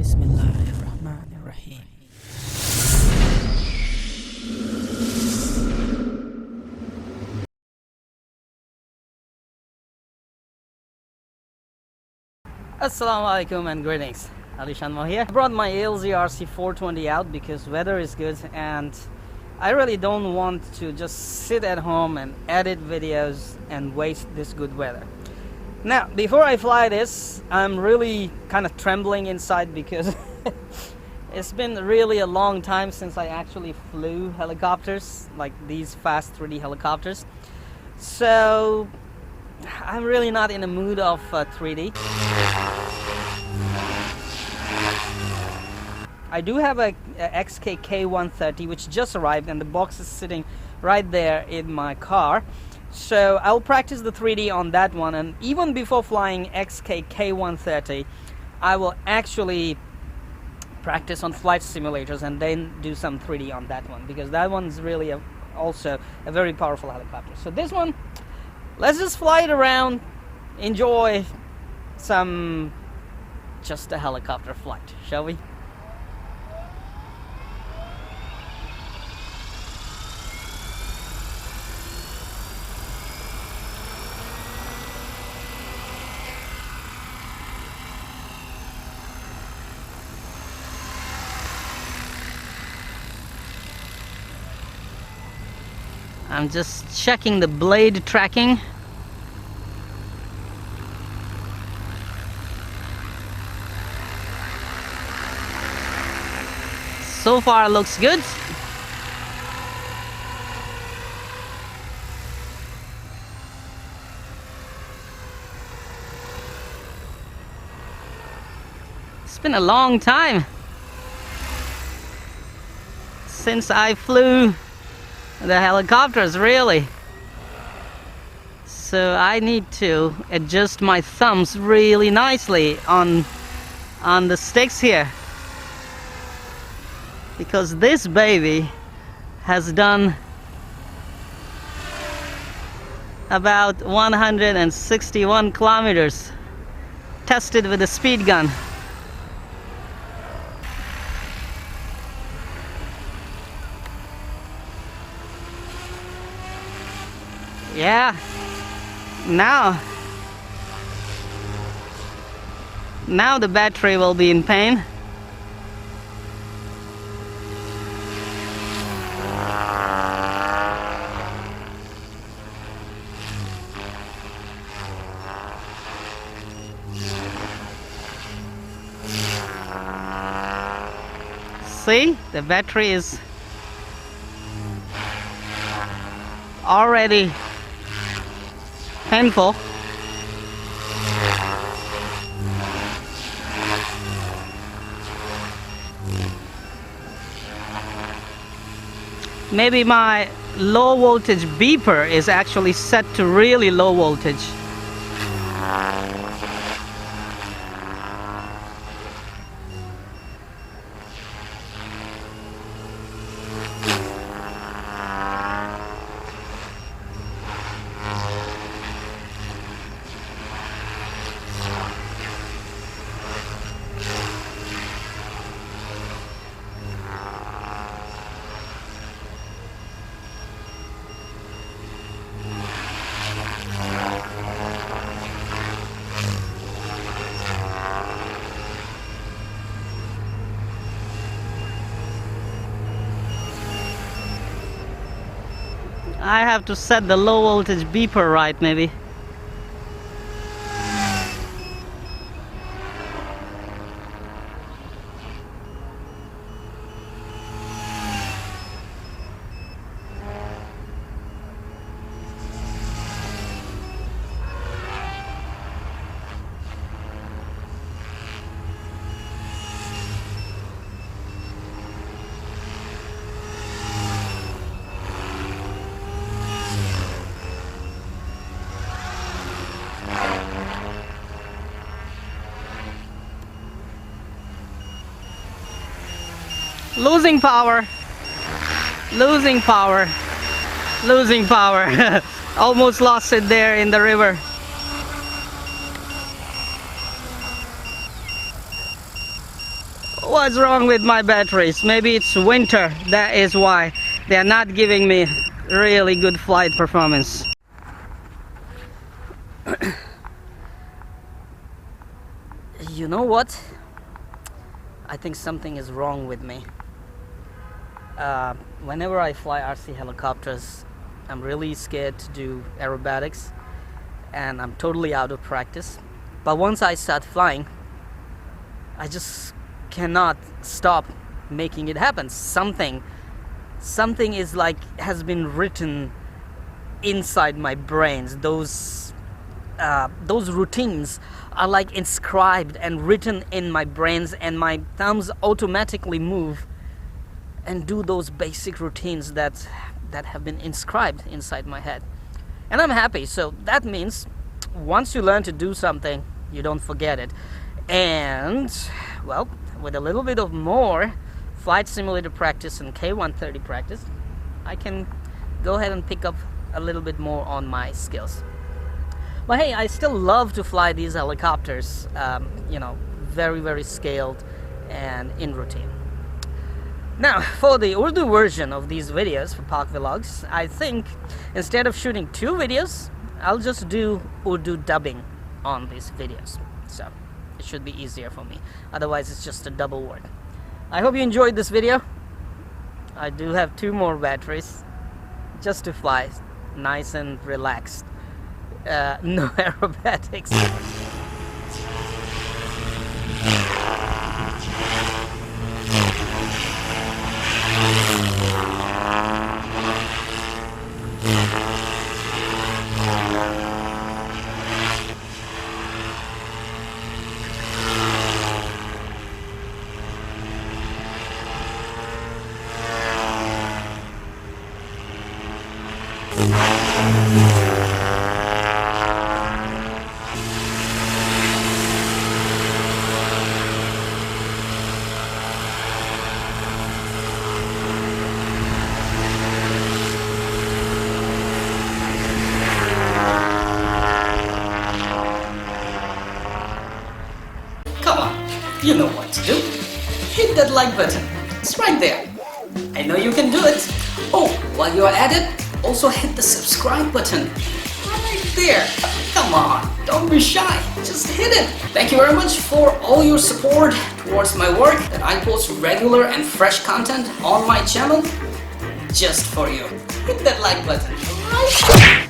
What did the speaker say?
Bismillahirrahmanirrahim. Assalamu alaikum and greetings. Ali Shanmo here. I brought my ALZRC 420 out because weather is good and I really don't want to just sit at home and edit videos and waste this good weather. Now, before I fly this, I'm really kind of trembling inside because it's been really a long time since I actually flew helicopters, like these fast 3D helicopters. So I'm really not in a mood of 3D. I do have a XK K130 which just arrived and the box is sitting right there in my car. So I'll practice the 3D on that one, and even before flying XK K130 I will actually practice on flight simulators and then do some 3D on that one, because that one's really also a very powerful helicopter. So this one, let's just fly it around, enjoy some just a helicopter flight, shall we? I'm just checking the blade tracking. So far looks good. It's been a long time since I flew the helicopters, really. So I need to adjust my thumbs really nicely on the sticks here, because this baby has done about 161 kilometers tested with a speed gun. Yeah, now the battery will be in pain. See, the battery is already painful. Maybe my low voltage beeper is actually set to really low voltage. I have to set the low voltage beeper right, maybe. Losing power, losing power, losing power. Almost lost it there in the river. What's wrong with my batteries? Maybe it's winter, that is why they are not giving me really good flight performance. You know what? I think something is wrong with me. Whenever I fly RC helicopters, I'm really scared to do aerobatics and I'm totally out of practice. But once I start flying, I just cannot stop making it happen. Something is like has been written inside my brains. Those routines are like inscribed and written in my brains, and my thumbs automatically move and do those basic routines that have been inscribed inside my head. And I'm happy. So that means once you learn to do something, you don't forget it. And well, with a little bit of more flight simulator practice and K130 practice, I can go ahead and pick up a little bit more on my skills. But hey, I still love to fly these helicopters, you know, very, very scaled and in routine. Now, for the Urdu version of these videos for Park Vlogs, I think instead of shooting 2 videos, I'll just do Urdu dubbing on these videos. So it should be easier for me. Otherwise, it's just a double word. I hope you enjoyed this video. I do have 2 more batteries just to fly nice and relaxed. No aerobatics. Come on, you know what to do. Hit that like button. It's right there. I know you can do it. Oh, while you're at it, also hit the subscribe button. Right there. Come on, don't be shy. Just hit it. Thank you very much for all your support towards my work, that I post regular and fresh content on my channel just for you. Hit that like button right there.